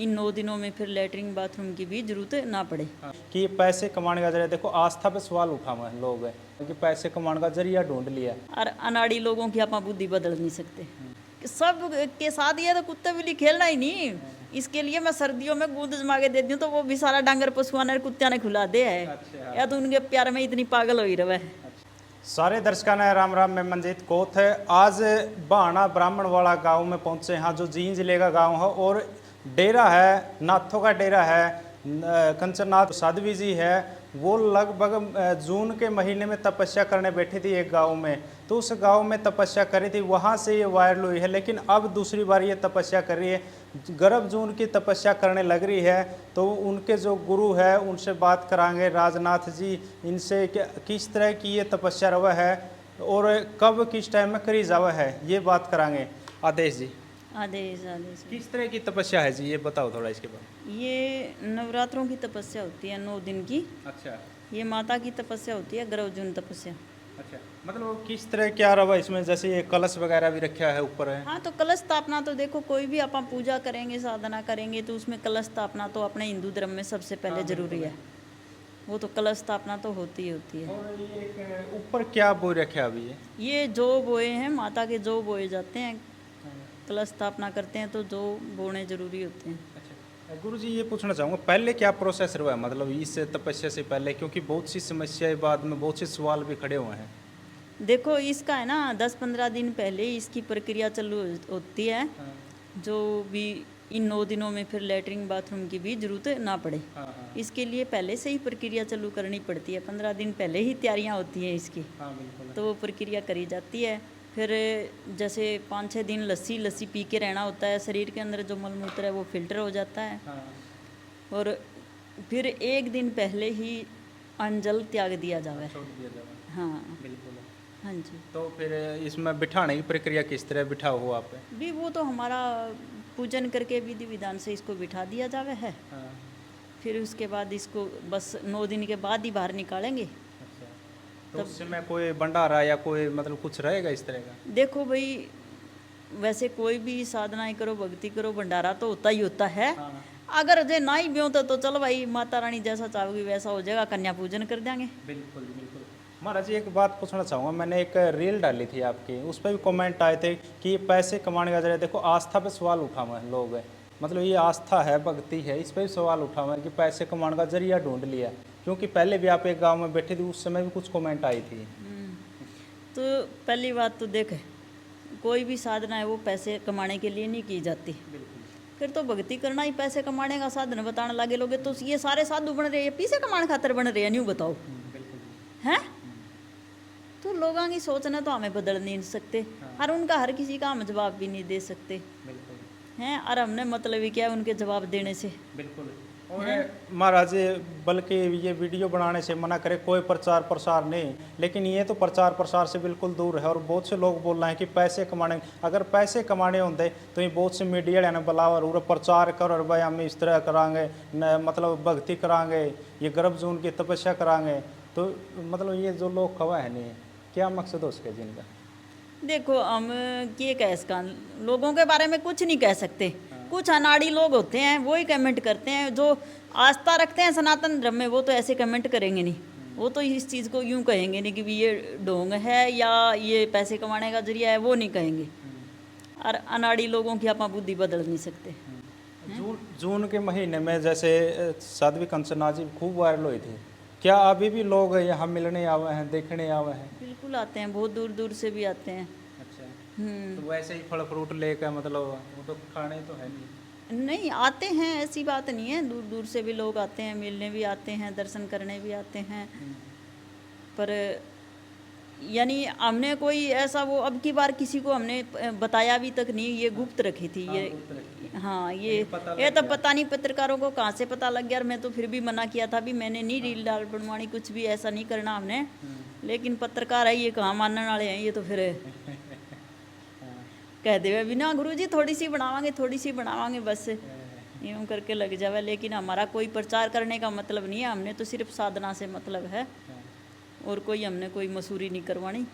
इन 9 दिनों में फिर लैट्रिन बाथरूम की भी जरूरत ना पड़े। कि पैसे कमाने का जरिया, देखो आस्था पे सवाल उठा हुआ है लोग कि पैसे कमाने का जरिया ढूंढ लिया। और अनाड़ी लोगों की आप बुद्धि बदल नहीं सकते। सब के साथ ये तो कुत्ते बिल्ली खेलना ही नहीं। इसके लिए मैं सर्दियों में दूध जमा के देती हूँ तो वो भी सारा डांगर पशुआ ने कुत्तिया ने खुला दे है। अच्छा। या तो उनके प्यार में इतनी पागल हो ही रहे। सारे दर्शकों ने राम राम, मैं मंजीत कोथ है। आज बहाना ब्राह्मण वाला गांव में पहुंचे हैं, जो जींद जिले का गांव है और डेरा है, नाथों का डेरा है। कंचननाथ साध्वी जी है, वो लगभग जून के महीने में तपस्या करने बैठी थी एक गांव में। तो उस गांव में तपस्या करी थी, वहां से ये वायरल हुई है। लेकिन अब दूसरी बार ये तपस्या कर रही है, गर्भ जून की तपस्या करने लग रही है। तो उनके जो गुरु है उनसे बात कराएंगे, राजनाथ जी, इनसे किस तरह की ये तपस्या रवा है और कब किस टाइम में करी जावा है, ये बात कराएंगे। आदेश जी, आदेश आदेश। किस तरह की तपस्या है जी, ये बताओ थोड़ा इसके बारे ये नवरात्रों की तपस्या होती है 9 दिन की। में। अच्छा ये माता की तपस्या होती है, गर्भजून तपस्या। अच्छा, मतलब किस तरह क्या रवा इसमें, जैसे ये कलश वगैरह भी रखा है ऊपर है। हाँ, तो कलश स्थापना तो देखो, कोई भी आप पूजा करेंगे, साधना करेंगे तो उसमें कलश स्थापना तो अपने हिंदू धर्म में सबसे पहले जरूरी है। वो तो कलश स्थापना तो होती ही होती है। और ये एक ऊपर क्या बोई रखे अभी ये जो बोए हैं माता के, जो बोए जाते हैं, कलश स्थापना करते हैं तो जो बोने जरूरी होते हैं। अच्छा गुरु जी, ये पूछना चाहूँगा पहले क्या प्रोसेस रहा है, मतलब इस तपस्या से पहले, क्योंकि बहुत सी समस्याएं बाद में बहुत से सवाल भी खड़े हुए हैं। देखो, इसका है ना 10-15 दिन पहले इसकी प्रक्रिया चालू होती है, जो भी इन 9 दिनों में फिर लैट्रिन बाथरूम की भी जरूरत ना पड़े। इसके लिए पहले से ही प्रक्रिया चालू करनी पड़ती है, 15 दिन पहले ही तैयारियां होती हैं इसकी। तो वो प्रक्रिया करी जाती है। फिर जैसे 5-6 दिन लस्सी पी के रहना होता है, शरीर के अंदर जो मलमूत्र है वो फिल्टर हो जाता है। और फिर एक दिन पहले ही अन्न त्याग दिया जावे। हाँ बिल्कुल। हाँ जी। तो फिर इसमें बिठाने की प्रक्रिया किस तरह बिठाओ हो आप? भी वो तो हमारा पूजन करके विधि विधान से इसको बिठा दिया जावे है। फिर उसके बाद इसको बस 9 दिन के बाद ही बाहर निकालेंगे। तो उस समय कोई भंडारा या कोई मतलब कुछ रहेगा इस तरह का? देखो भाई, वैसे कोई भी साधनाएं करो, भक्ति करो, भंडारा तो होता ही होता है। अगर जे ना ही भी होता तो चलो भाई, माता रानी जैसा चाहोगी वैसा हो जाएगा, कन्या पूजन कर देंगे। बिल्कुल बिल्कुल। महाराज जी, एक बात पूछना चाहूँगा, मैंने एक रील डाली थी आपकी, उस पर भी कमेंट आए थे कि पैसे कमाने का जरिए, देखो आस्था पे सवाल उठा हुआ है लोग, मतलब ये आस्था है, भक्ति है, इस पर भी सवाल उठा हुआ है कि पैसे कमाने का जरिया ढूंढ लिया। क्योंकि पहले भी आप एक गांव में बैठे थे, उस समय भी कुछ कमेंट आई थी। तो पहली बात तो देख, कोई भी साधना है वो पैसे कमाने के लिए नहीं की जाती। फिर तो भक्ति करना ही पैसे कमाने का साधन बताने लगे लोगे तो ये सारे साधु बन रहे हैं, पैसे कमाने खातर बन रहे हैं, नहीं बताओ हैं? तो लोगों की सोचना तो हमें बदल नहीं सकते। और उनका हर किसी का हम जवाब भी नहीं दे सकते हैं, और हमने मतलब ही क्या है उनके जवाब देने से। बिल्कुल। और महाराज, बल्कि ये वीडियो बनाने से मना करे, कोई प्रचार प्रसार नहीं, लेकिन ये तो प्रचार प्रसार से बिल्कुल दूर है। और बहुत से लोग बोल रहे हैं कि पैसे कमाने, अगर पैसे कमाने होते तो ये बहुत से मीडिया ने बुलावा और प्रचार कर, और भाई हम इस तरह करांगे, मतलब भक्ति करांगे, ये गर्भ जून की तपस्या करांगे। तो मतलब ये जो लोग खवा है नहीं, क्या मकसद हो उसके जिनका? देखो, हम ये कह सका, लोगों के बारे में कुछ नहीं कह सकते। कुछ अनाड़ी लोग होते हैं वो ही कमेंट करते हैं, जो आस्था रखते हैं सनातन धर्म में वो तो ऐसे कमेंट करेंगे नहीं। वो तो इस चीज़ को यूं कहेंगे नहीं कि भी ये ढोंग है या ये पैसे कमाने का जरिया है, वो नहीं कहेंगे। और अनाड़ी लोगों की आप बुद्धि बदल नहीं सकते। जून के महीने में जैसे साध्वी कंचना जी खूब वायरल हुई थी, क्या अभी भी लोग यहाँ मिलने आवे हैं, देखने आवे हैं? बिल्कुल आते हैं, बहुत दूर दूर से भी आते हैं। अच्छा। तो वैसे ही फल फ्रूट लेकर, मतलब वो तो खाने तो है नहीं, आते हैं, ऐसी बात नहीं है, दूर दूर से भी लोग आते हैं, मिलने भी आते हैं, दर्शन करने भी आते हैं। पर यानी हमने कोई ऐसा वो अब की बार किसी को हमने बताया भी तक नहीं, ये गुप्त रखी थी ये। हाँ, ये तो पता नहीं पत्रकारों को कहाँ से पता लग गया। और मैं तो फिर भी मना किया था भी, मैंने नहीं रील डाल बनवानी, कुछ भी ऐसा नहीं करना हमने। लेकिन पत्रकार है, ये कहाँ मानने वाले हैं, ये तो फिर कह देवे भी ना गुरु जी थोड़ी सी बनावांगे बस यूँ करके लग जावे। लेकिन हमारा कोई प्रचार करने का मतलब नहीं है, हमने तो सिर्फ साधना से मतलब है, और कोई हमने कोई मसूरी नहीं करवानी।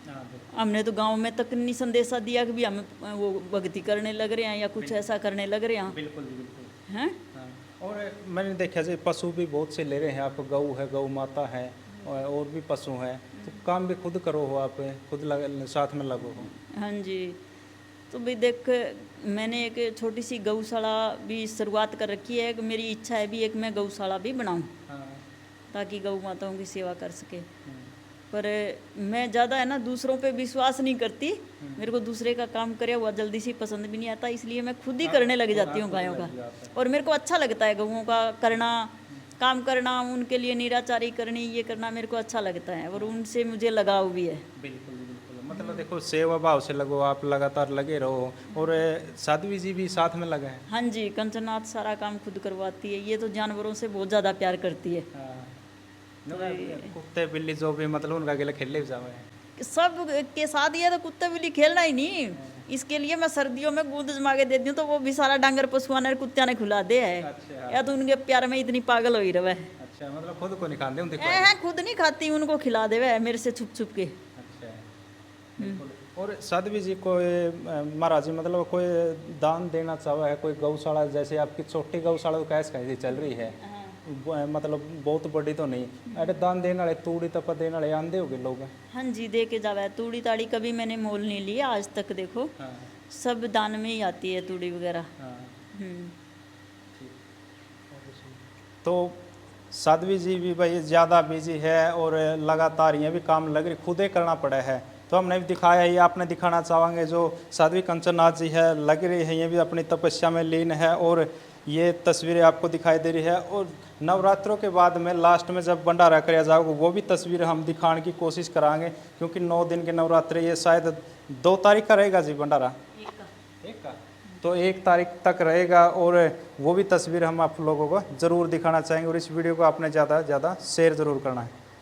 हमने तो गांव में तक नहीं संदेशा दिया कि भी हम वो भक्ति करने लग रहे हैं या कुछ ऐसा करने लग रहे हैं। बिल्कुल बिल्कुल हैं? और मैंने देखा जी पशु भी बहुत से ले रहे हैं आप, गऊ है, गऊ माता है और भी पशु हैं, तो काम भी खुद करो हो आप, खुद साथ में लगो हो। हाँ जी, तो भी देख मैंने एक छोटी सी गौशाला भी शुरुआत कर रखी है। मेरी इच्छा है भी एक मैं गौशाला भी बनाऊं ताकि गौ माताओं की सेवा कर सके। पर मैं ज़्यादा है ना दूसरों पे विश्वास नहीं करती, मेरे को दूसरे का काम करे हुआ जल्दी से पसंद भी नहीं आता, इसलिए मैं खुद ही करने लग जाती हूँ गायों का। और मेरे को अच्छा लगता है गऊओं का करना, काम करना, उनके लिए निराचारी करनी, ये करना मेरे को अच्छा लगता है और उनसे मुझे लगाव भी है। बिल्कुल बिल्कुल, मतलब देखो सेवा भाव से लगो आप, लगातार लगे रहो। और साध्वी जी भी साथ में लगे हैं। हाँ जी, कंचनाथ सारा काम खुद करवाती है, ये तो जानवरों से बहुत ज़्यादा प्यार करती है। कुत्ते बिल्ली जो भी मतलब उनका अकेले खेलने भी जावे सब के साथ ये तो कुत्ते बिल्ली खेलना ही नहीं, इसके लिए मैं सर्दियों में दूध जमा के देती हूँ तो वो भी सारा डांगर पशुआ ने कुत्तिया ने खिला दे है। अच्छा। या तो उनके प्यार में इतनी पागल हो ही रहे। अच्छा, मतलब खुद को नहीं खाते उनके खुद नहीं खाती, उनको खिला दे मेरे से छुप छुप के। अच्छा, बिल्कुल। और साध्वी जी को महाराज जी मतलब कोई दान देना चाहे है, कोई गौशाला जैसे आपकी छोटी गौशाला तो कैसे चल रही है, मतलब बहुत बड़ी तो नहीं, अरे दान देने वाले तूड़ी तपा देने वाले आंदे होगे लोग। हाँ जी, दे के जावा है। तूड़ी ताड़ी कभी मैंने मोल नहीं लिया आज तक, देखो सब दान में ही आती है तूड़ी वगैरह। तो साध्वी जी भी भाई ज़्यादा बिजी है और लगातार ये भी काम लग रही, खुद ही करना पड़ा है, तो हमने भी दिखाया, ये आपने दिखाना चाहेंगे जो साध्वी कंचननाथ जी है लग रही है, ये भी अपनी तपस्या में लीन है और ये तस्वीरें आपको दिखाई दे रही है। और नवरात्रों के बाद में लास्ट में जब भंडारा कराया जाएगा वो भी तस्वीर हम दिखाने की कोशिश कराएंगे, क्योंकि 9 दिन के नवरात्रे, ये शायद 2 तारीख का रहेगा जी भंडारा, एक का, तो 1 तारीख तक रहेगा और वो भी तस्वीर हम आप लोगों को ज़रूर दिखाना चाहेंगे। और इस वीडियो को आपने ज़्यादा से ज़्यादा शेयर ज़रूर करना है।